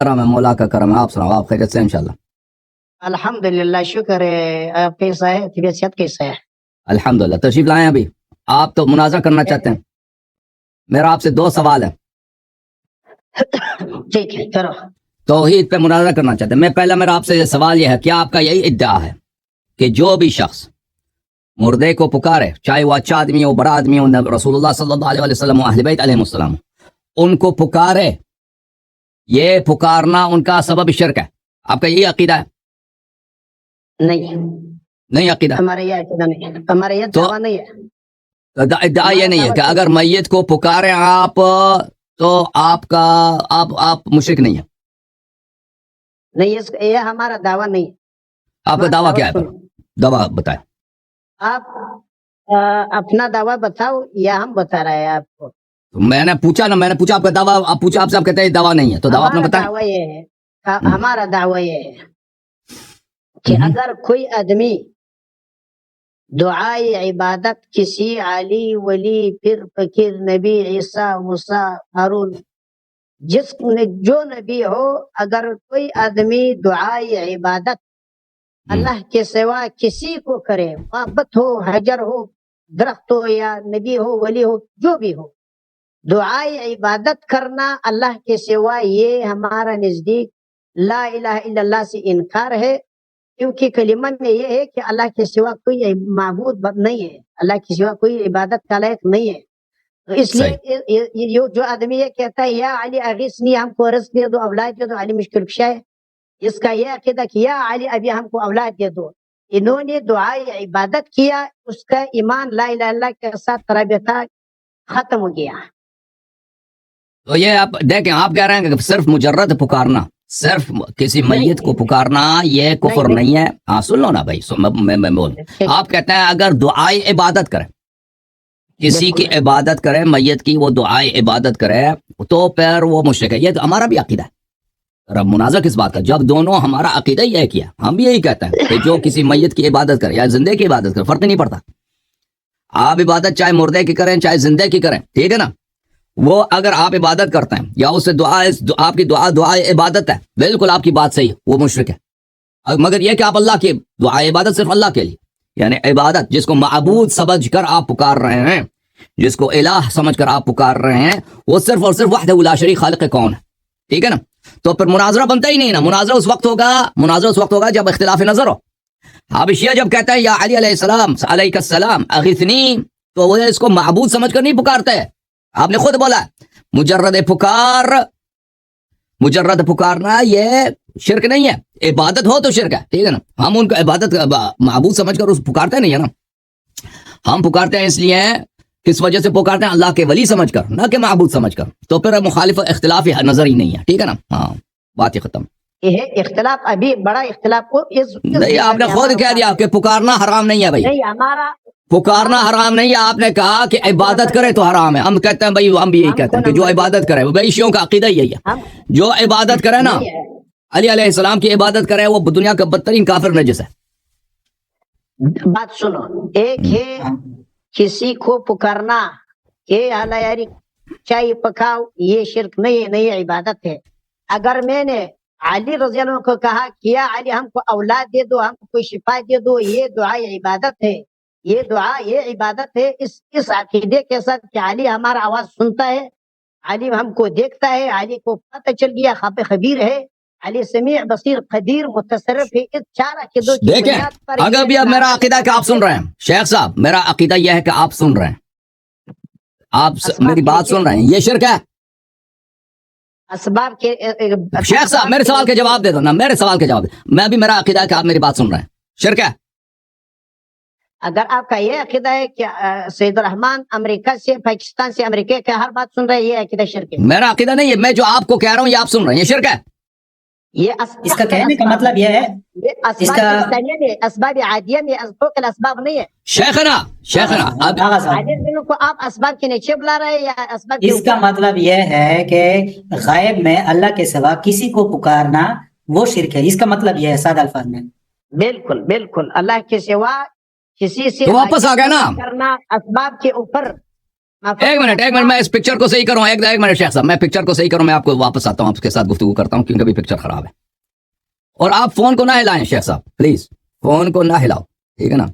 کرم ہے، مولا کا کرم ہے. آپ سناؤ، آپ خیریت سے انشاءاللہ؟ الحمدللہ، شکر ہے. آپ کیسا ہے؟ طبیعت صحت کیسا ہے؟ الحمدللہ. تشریف لائیں ابھی؟ آپ تو مناظرہ کرنا چاہتے ہیں؟ میرا آپ سے 2 سوال ہے. ٹھیک ہے، کرو. توحید پہ مناظرہ کرنا چاہتے ہیں. پہلا میرا آپ سے سوال یہ ہے، کیا آپ کا یہی ادعا ہے کہ جو بھی شخص مردے کو پکارے، چاہے وہ اچھا آدمی ہو، بڑا آدمی ہو، رسول اللہ صلی اللہ علیہ وسلم و اہل بیت علیہ السلام، ان کو پکارے، یہ پکارنا ان کا سبب شرک ہے؟ آپ کا یہی عقیدہ ہے؟ نہیں، نہیں عقیدہ؟ ہمارا یہ عقیدہ نہیں ہے، ہمارا یہ تو دعویٰ نہیں ہے. ادعا یہ نہیں ہے کہ اگر میت کو پکارے آپ تو آپ مشرک نہیں ہیں؟ نہیں، یہ ہمارا دعویٰ نہیں ہے. آپ کا دعویٰ کیا ہے؟ دعویٰ بتائیں. آپ اپنا دعویٰ بتاؤ یا ہم بتا رہے ہیں آپ کو؟ میں نے پوچھا نا، میں نے پوچھا آپ کا دعویٰ، آپ پوچھا، آپ سے آپ کہتے ہیں دعویٰ نہیں ہے، تو دعویٰ اپنا بتائیں. دعویٰ یہ ہے، ہمارا دعویٰ یہ ہے کہ اگر کوئی آدمی دعائے عبادت کسی علی، ولی، پھر فقیر، نبی، عیسیٰ، موسیٰ، ہارون، جو نبی ہو، اگر کوئی آدمی دعائے عبادت اللہ کے سوا کسی کو کرے، محبت ہو، حجر ہو، درخت ہو، یا نبی ہو، ولی ہو، جو بھی ہو، دعائے عبادت کرنا اللہ کے سوا، یہ ہمارا نزدیک لا الہ الا اللہ سے انکار ہے. کیونکہ کلمہ میں یہ ہے کہ اللہ کے سوا کوئی معبود نہیں ہے، اللہ کے سوا کوئی عبادت کا لائق نہیں ہے. تو اس لیے جو آدمی یہ کہتا ہے یا علی اغیثنی، ہم کو رزق دے دو، اولاد دے دو، علی مشکل کشا ہے، اس کا یہ عقیدہ کہ یا علی ابھی ہم کو اولاد دے دو، انہوں نے دعائے عبادت کیا، اس کا ایمان لا الہ الا اللہ کے ساتھ رابطہ ختم ہو گیا. تو یہ آپ دیکھیں، آپ کہہ رہے ہیں کہ صرف مجرد پکارنا، صرف کسی میت کو پکارنا یہ کفر نہیں ہے. ہاں سن لو نا بھائی، میں بول. آپ کہتے ہیں اگر دعائے عبادت کرے، کسی کی عبادت کرے، میت کی وہ دعائے عبادت کرے، تو پھر وہ مشرک ہے. یہ تو ہمارا بھی عقیدہ ہے. رب منازع کس بات کا؟ جب دونوں ہمارا عقیدہ ہی ہے کیا، ہم بھی یہی کہتے ہیں کہ جو کسی میت کی عبادت کرے یا زندے کی عبادت کرے، فرق نہیں پڑتا. آپ عبادت چاہے مردے کی کریں چاہے زندے کی کریں، ٹھیک ہے نا. وہ اگر آپ عبادت کرتے ہیں یا اس سے آپ کی دعا عبادت ہے، بالکل آپ کی بات صحیح ہے، وہ مشرک ہے. مگر یہ کہ آپ اللہ کی دعا عبادت صرف اللہ کے لیے، یعنی عبادت جس کو معبود سمجھ کر آپ پکار رہے ہیں، جس کو الہ سمجھ کر آپ پکار رہے ہیں، وہ صرف اور صرف وحدہ لا شریک خالق کون ہے. ٹھیک ہے نا. تو پھر مناظرہ بنتا ہی نہیں نا. مناظرہ اس وقت ہوگا جب اختلاف نظر ہو. اب شیعہ جب کہتا ہے یا علی علیہ السلام علیہ السلام اغثنی، تو وہ اس کو معبود سمجھ کر نہیں پکارتے. آپ نے خود بولا مجرد پکارنا یہ شرک نہیں ہے. عبادت ہو تو شرک ہے، ٹھیک ہے نا. ہم ان کو عبادت معبود سمجھ کر اس پکارتے نہیں ہے نا. ہم پکارتے ہیں اس لیے، کس وجہ سے پکارتے ہیں؟ اللہ کے ولی سمجھ کر، نہ کہ معبود سمجھ کر. تو پھر مخالف اختلاف نظر ہی نہیں ہے. ٹھیک ہے نا. ہاں، بات ہی ختم. یہ اختلاف ابھی بڑا اختلاف کو نہیں، آپ نے خود کہہ دیا کہ پکارنا حرام نہیں ہے. بھائی ہمارا پکارنا حرام نہیں ہے. آپ نے کہا کہ عبادت کرے تو حرام ہے. ہم کہتے ہیں بھائی، ہم بھی یہی کہتے ہیں کہ جو عبادت کرے، بھائی شیعوں کا عقیدہ یہی ہے، جو عبادت کرے نا علی علیہ السلام کی عبادت کرے، وہ دنیا کا بدترین کافر نجس ہے. بات سنو، ایک ہے کسی کو پکارنا کہ اللہ یاری چائے پکاؤ، یہ شرک نہیں ہے، نہیں عبادت ہے. اگر میں نے علی رضی اللہ عنہ کو کہا کہ یا علی ہم کو اولاد دے دو، ہم کو شفا دے دو، یہ دعا عبادت ہے، یہ دعا یہ عبادت ہے. اس عقیدے کے ساتھ کہ علی ہمارا آواز سنتا ہے، علی ہم کو دیکھتا ہے، علی کو پتہ چل گیا، خبیر ہے، علی سمیع بصیر قدیر متصرف ہے. اس 4 عقیدوں کی دیکھیں، بنیاد پر اگر بھی اب میرا عقیدہ ہے کہ آپ سن رہے ہیں، شیخ صاحب میرا عقیدہ یہ ہے کہ آپ سن رہے ہیں، آپ میری بات سن رہے ہیں، یہ شرک ہے. اسباب کے شیخ صاحب میرے سوال کے جواب دے دو نا، میرے سوال کے جواب دے. میں بھی میرا عقیدہ ہے کہ آپ میری بات سن رہے ہیں، شرک ہے. اگر آپ کا یہ عقیدہ ہے کہ سید الرحمان امریکہ سے، پاکستان سے، امریکہ کے ہر بات سن رہے ہیں، یہ عقیدہ شرک ہے. میرا عقیدہ نہیں ہے، میں جو آپ کو کہہ رہا ہوں یہ آپ سن رہے ہیں، یہ شرک ہے. اس کا کہنے کا مطلب یہ ہے اسباب عادیہ میں اسباب نہیں ہے. شیخنا کو آپ اسباب کے نیچے بلا رہے ہیں یا اسباب؟ اس کا مطلب یہ ہے کہ غائب میں اللہ کے سوا کسی کو پکارنا وہ شرک ہے. اس کا مطلب یہ ہے سادہ الفاظ میں. بالکل بالکل، اللہ کے سوا کسی سے تو واپس آ گیا نا کرنا اسباب کے اوپر ایک منٹ میں اس پکچر کو صحیح کروں. ایک منٹ شیخ صاحب, میں پکچر کو صحیح کروں, میں آپ کو واپس آتا ہوں, آپ کے ساتھ گفتگو کرتا ہوں کیونکہ ابھی پکچر خراب ہے. اور آپ فون کو نہ ہلائیں شیخ صاحب, پلیز فون کو نہ ہلاؤ, ٹھیک ہے نا.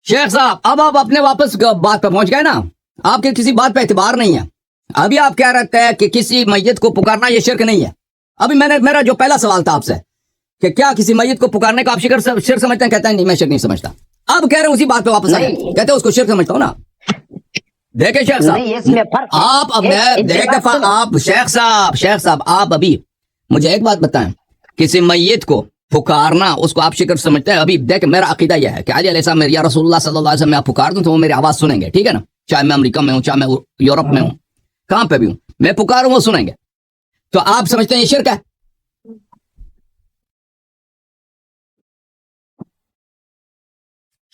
شیخ صاحب اب آپ اپنے واپس بات پہ پہنچ گئے نا, آپ کے کسی بات پہ اعتبار نہیں ہے. ابھی آپ کہہ رہتے ہیں کہ کسی میت کو پکارنا یہ شرک نہیں ہے. ابھی میرا جو پہلا سوال تھا آپ سے کہ کیا کسی میت کو پکارنے کو آپ شرک سمجھتے ہیں, کہتے ہیں نہیں میں شرک نہیں سمجھتا. اب کہہ رہے ہیں اسی بات پہ واپس آئے, کہتے ہیں اس کو شرک سمجھتا ہوں نا. دیکھیں شیخ صاحب, آپ شیخ صاحب آپ ابھی مجھے ایک بات بتائیں, کسی میت کو پکارنا اس کو آپ شکر سمجھتے ہیں. ابھی دیکھ میرا عقیدہ یہ ہے کہ علی علیہ السلام یا رسول اللہ صلی اللہ علیہ وسلم میں آپ پکار دوں تو وہ میری آواز سنیں گے, ٹھیک ہے نا, چاہے میں امریکہ میں ہوں, چاہے میں یورپ میں ہوں, کہاں پہ بھی ہوں, میں پکاروں وہ سنیں گے. تو آپ سمجھتے ہیں یہ شرک ہے؟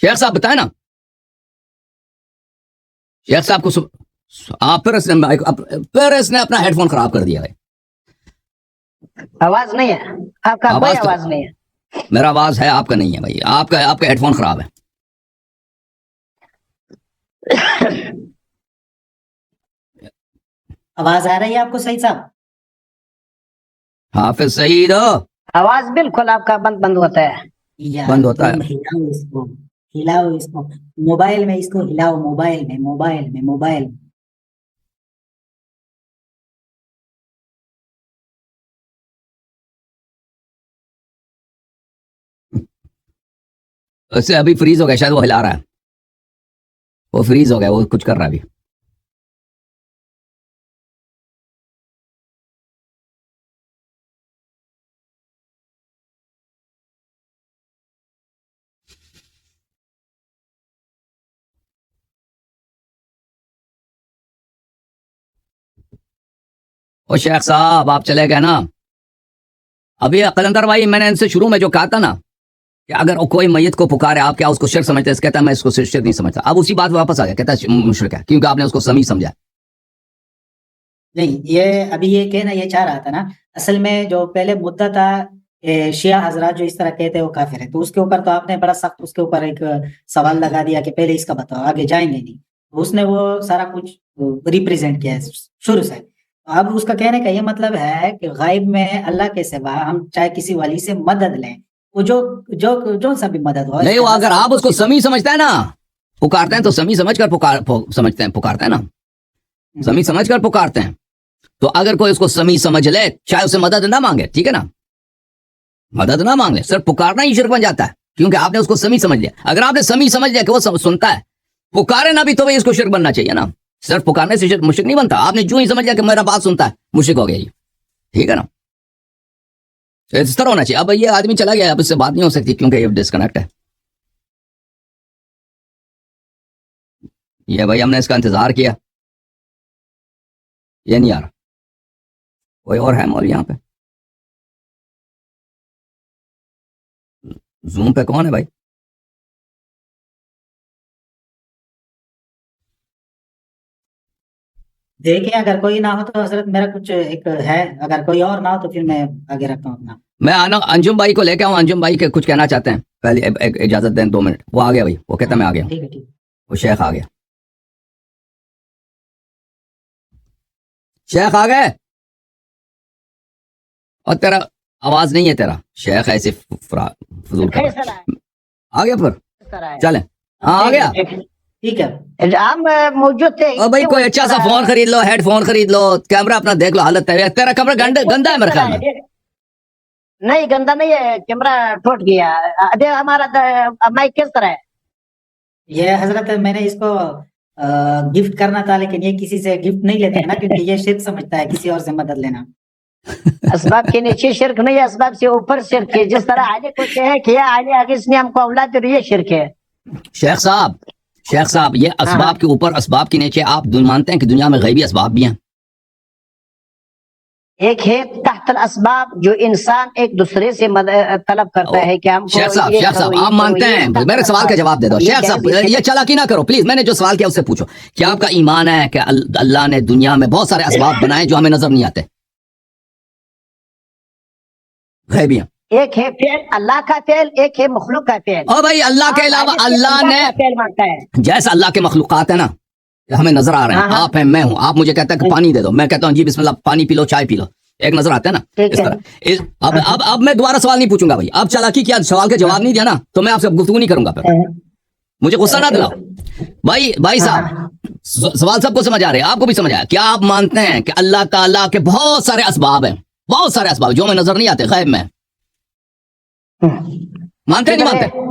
شیخ صاحب بتائیں نا. شیخ صاحب کو آپ پھر اس نے اپنا ہیڈ فون خراب کر دیا ہے. آواز نہیں ہے آپ کا, کوئی آواز نہیں ہے. میرا آواز ہے, آپ کا نہیں ہے بھائی, آپ کا ہیڈ فون خراب ہے. آواز آ رہی ہے آپ کو صحیح صاحب؟ حافظ سعید آواز بالکل آپ کا بند ہوتا ہے. بند ہوتا ہے. ہلاؤ اس کو موبائل میں, اس کو ہلاؤ موبائل میں. اس سے ابھی فریز ہو گیا, شاید وہ ہلا رہا ہے, وہ فریز ہو گیا, وہ کچھ کر رہا ہے ابھی. او شیخ صاحب آپ چلے گئے نا. ابھی قلندر بھائی میں نے ان سے شروع میں جو کہا تھا نا کہ اگر کوئی میت کو پکارے آپ کیا اس کو شرک سمجھتے ہیں, کہتا ہے میں اس کو شرک نہیں سمجھتا. اب اسی بات واپس آ گیا, کہتا ہے مشرک ہے کیونکہ آپ نے اس کو سمیع سمجھا. نہیں, یہ ابھی یہ کہنا یہ چاہ رہا تھا نا, اصل میں جو پہلے مدعا تھا شیعہ حضرات جو اس طرح کہتے ہیں وہ کافر ہے, تو اس کے اوپر تو آپ نے بڑا سخت اس کے اوپر ایک سوال لگا دیا کہ پہلے اس کا بتاؤ, آگے جائیں گے نہیں. اس نے وہ سارا کچھ ریپریزنٹ کیا ہے شروع سے. اب اس کا کہنے کا یہ مطلب ہے کہ غائب میں اللہ کے سوا ہم چاہے کسی ولی سے مدد لیں, وہ جو سا بھی مدد ہو. نہیں, وہ اگر آپ اس کو سمیع سمجھتے ہیں نا, پکارتے ہیں تو سمیع سمجھ کر پکارتے ہیں نا, سمیع سمجھ کر پکارتے ہیں. تو اگر کوئی اس کو سمیع سمجھ لے, چاہے اسے مدد نہ مانگے, ٹھیک ہے نا, مدد نہ مانگے, صرف پکارنا ہی شرک بن جاتا ہے کیونکہ آپ نے اس کو سمیع سمجھ لیا. اگر آپ نے سمیع سمجھ لیا کہ وہ سنتا ہے, پکارے نہ بھی تو اس کو شرک بننا چاہیے نا. صرف پکارنے سے مشرک نہیں بنتا. آپ نے جو ہی سمجھ لیا کہ میرا بات سنتا ہے, مشرک ہو گیا یہ, ٹھیک ہے نا. اس طرح ہونا چاہیے. اب یہ آدمی چلا گیا, اب اس سے بات نہیں ہو سکتی کیونکہ یہ ڈسکنیکٹ ہے. یہ بھائی ہم نے اس کا انتظار کیا, یہ نہیں آ رہا. کوئی اور ہے مول یہاں پہ؟ زوم پہ کون ہے بھائی؟ دیکھیں اگر کوئی نہ ہو تو حضرت میرا کچھ ایک ہے, اگر کوئی اور نہ ہو تو پھر میں آگے رکھتا ہوں اپنا. میں انجم بھائی کو لے کے آؤں, انجم بھائی کے کچھ کہنا چاہتے ہیں, پہلے اجازت دیں 2 منٹ. وہ آ گیا بھائی, وہ کہتا ہے میں آ گیا. ٹھیک ہے, ٹھیک. وہ شیخ آ گیا, شیخ آ گئے. اور تیرا آواز نہیں ہے, تیرا شیخ ایسے فضول کر رہا ہے. آ گیا پھر چلیں, ہاں آ گیا. ٹھیک ہے, آپ موجود تھے. اور بھائی کوئی اچھا سا فون خرید لو, ہیڈ فون خرید لو, کیمرہ اپنا دیکھ لو, حالت ہے تیرا کیمرہ گندا ہے میرے خیال میں. نہیں گندا نہیں ہے، کیمرہ ٹوٹ گیا. ابھی ہمارا مائک کس طرح ہے؟ یہ حضرت میں نے اس کو گفٹ کرنا تھا، لیکن یہ کسی سے گفٹ نہیں لیتے ہیں نا، کیونکہ یہ شرک سمجھتا ہے کسی اور سے مدد لینا. اسباب کے نیچے شرک نہیں ہے، اسباب سے اوپر شرک ہے. جس طرح علی کو کہے کہ یا علی اگر اس نے ہم کو اولاد دی، یہ شرک ہے. شیخ صاحب یہ اسباب کے اوپر اسباب کے نیچے آپ مانتے ہیں کہ دنیا میں غیبی اسباب بھی ہیں؟ ایک ہے تحت الاسباب جو انسان ایک دوسرے سے طلب کرتا ہے کہ ہم کو شیخ صاحب آپ مانتے ہیں؟ میرے سوال کا جواب دے دو شیخ صاحب، یہ چالاکی نہ کرو پلیز. میں نے جو سوال کیا اس سے پوچھو، کیا آپ کا ایمان ہے کہ اللہ نے دنیا میں بہت سارے اسباب بنائے جو ہمیں نظر نہیں آتے، غیبی ہیں؟ ایک ہے فعل اللہ کا فعل، ایک ہے مخلوق کا فعل. او بھائی اللہ کے علاوہ اللہ نے فعل مانتا ہے. جیسے اللہ کے مخلوقات ہیں نا ہمیں نظر آ رہے ہیں، آپ ہیں میں ہوں، آپ مجھے کہتے ہیں کہ پانی دے دو، میں کہتا ہوں جی بسم اللہ پانی پی لو، چائے پی لو، ایک نظر آتا ہے نا اس طرح. اب میں دوبارہ سوال نہیں پوچھوں گا بھائی، اب چالاکی کیا سوال کا جواب نہیں دیا نا تو میں آپ سے گفتگو نہیں کروں گا، پھر مجھے غصہ نہ دلاؤ. بھائی صاحب سوال سب کو سمجھ آ رہے ہیں، آپ کو بھی سمجھ آیا. کیا آپ مانتے ہیں کہ اللہ تعالیٰ کے بہت سارے اسباب ہیں، بہت سارے اسباب جو ہمیں نظر نہیں آتے، غیب میں؟ مانتے ہیں نہیں مانتے؟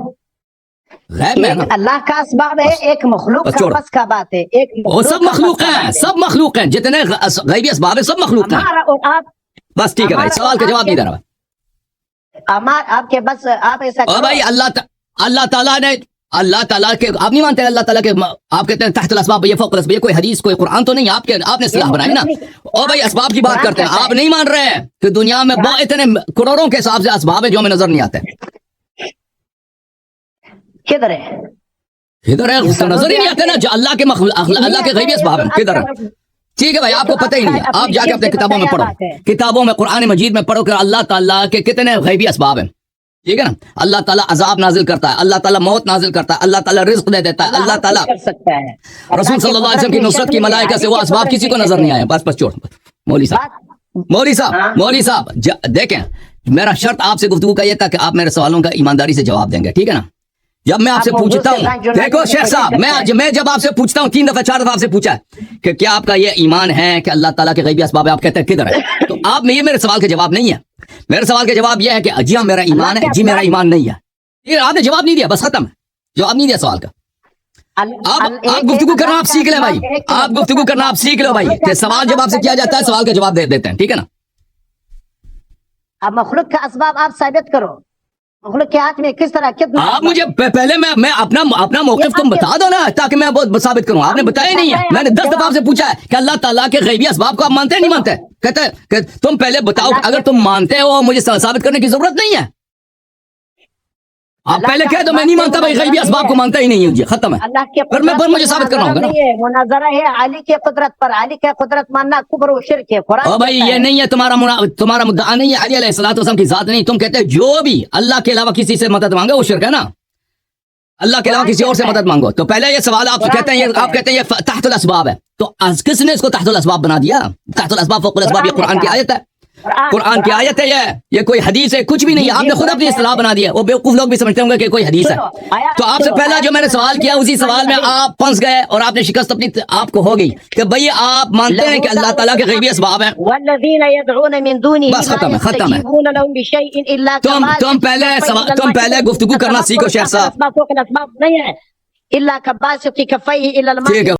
غیب میں نا اللہ کا اسباب ہے، ایک مخلوق کا بس کا بات ہے. ایک وہ سب مخلوق ہیں، سب مخلوق ہیں، جتنے غیبی اسباب ہیں سب مخلوق ہیں. بس ٹھیک ہے بھائی، سوال کا جواب نہیں دے رہا. آپ کے بس آپ ایسا اور بھائی اللہ تعالیٰ نے کے آپ نہیں مانتے اللہ تعالیٰ کے، آپ کہتے ہیں تحت الاسباب، یہ فوق الاسباب، یہ کوئی حدیث کوئی قرآن تو نہیں، آپ نے اصطلاح بنائی نا. اور بھائی اسباب کی بات کرتے ہیں، آپ نہیں مان رہے ہیں کہ دنیا میں بہت اتنے کروڑوں کے حساب سے اسباب ہیں جو ہمیں نظر نہیں آتے. کدھر ہے؟ ادھر ہے، نظر ہی نہیں آتے نا جو اللہ کے غیبی اسباب ہیں. کدھر ہے؟ ٹھیک ہے بھائی، آپ کو پتہ ہی نہیں ہے، آپ جا کے اپنے کتابوں میں پڑھو، کتابوں میں قرآن مجید میں پڑھو کہ اللہ تعالیٰ کے کتنے غیبی اسباب ہیں. ٹھیک ہے نا، اللہ تعالیٰ عذاب نازل کرتا ہے، اللہ تعالیٰ موت نازل کرتا ہے، اللہ تعالیٰ رزق دے دیتا ہے، اللہ تعالیٰ رسول صلی اللہ علیہ وسلم کی نصرت کی ملائکہ سے وہ اسباب کسی کو نظر نہیں آئے. بس چھوڑ. مولوی صاحب دیکھیں، میرا شرط آپ سے گفتگو کا یہ تھا کہ آپ میرے سوالوں کا ایمانداری سے جواب دیں گے، ٹھیک ہے نا. جب میں آپ سے پوچھتا ہوں، دیکھو شیخ صاحب، میں جب آپ سے پوچھتا ہوں 3 دفعہ 4 دفعہ آپ سے پوچھا ہے کہ کیا آپ کا یہ ایمان ہے کہ اللہ تعالیٰ کے غیبی اسباب ہے، آپ کہتے ہیں کدھر ہے؟ تو آپ میں یہ میرے سوال کا جواب نہیں ہے. میرے سوال کا جواب یہ ہے کہ جی ہاں میرا ایمان ہے، جی میرا ایمان نہیں ہے. یہ آپ نے جواب نہیں دیا، بس ختم ہے، جواب نہیں دیا سوال کا. آپ گفتگو کرنا آپ سیکھ لیں بھائی، آپ گفتگو کرنا آپ سیکھ لو بھائی، کہ سوال جب آپ سے کیا جاتا ہے سوال کا جواب دے دیتے ہیں، ٹھیک ہے نا. اب مخلوق کا اسباب آپ ثابت کرو، مخلوق کے ہاتھ میں کس طرح کتنا. آپ مجھے پہلے میں اپنا موقف تم بتا دو نا تاکہ میں بہت ثابت کروں. آپ نے بتایا نہیں ہے، میں نے 10 دفعہ آپ سے پوچھا ہے کہ اللہ تعالیٰ کے غیبی اسباب کو آپ مانتے ہیں نہیں مانتے؟ کہتے ہیں کہ تم پہلے بتاؤ، اگر تم مانتے ہو مجھے ثابت کرنے کی ضرورت نہیں ہے. آپ پہلے کہہ دو میں نہیں مانتا بھائی، غیبی اسباب کو مانتا ہی نہیں ہوں جی، ختم ہے. پھر مجھے ثابت کرنا ہوگا نا. مناظرہ ہے علی کی قدرت پر، علی کی قدرت ماننا کفر و شرک ہے. او بھائی یہ نہیں ہے تمہارا مدعا نہیں ہے علی علیہ الصلوۃ والسلام کی ذات نہیں. تم کہتے ہیں جو بھی اللہ کے علاوہ کسی سے مدد مانگے وہ شرک ہے نا، اللہ کے علاوہ کسی اور سے مدد مانگو. تو پہلے یہ سوال آپ کہتے ہیں یہ تحت الاسباب ہے، تو کس نے اس کو تحت الاسباب بنا دیا؟ تحت الاسباب فوق الاسباب، یہ قرآن کی آیت ہے، قرآن کی آیت ہے، یہ کوئی حدیث ہے، کچھ بھی نہیں ہے. آپ نے خود اپنی اصطلاح بنا دیا. وہ بیوقوف لوگ بھی سمجھتے ہوں گے کہ کوئی حدیث ہے. تو آپ سے پہلا جو میں نے سوال کیا اسی سوال میں آپ پھنس گئے اور آپ نے شکست اپنی آپ کو ہو گئی کہ بھئی آپ مانتے ہیں کہ اللہ تعالیٰ کے غیبی اسباب ہیں. بس ختم ہے. تم پہلے گفتگو کرنا سیکھو شیخ صاحب. ٹھیک ہے.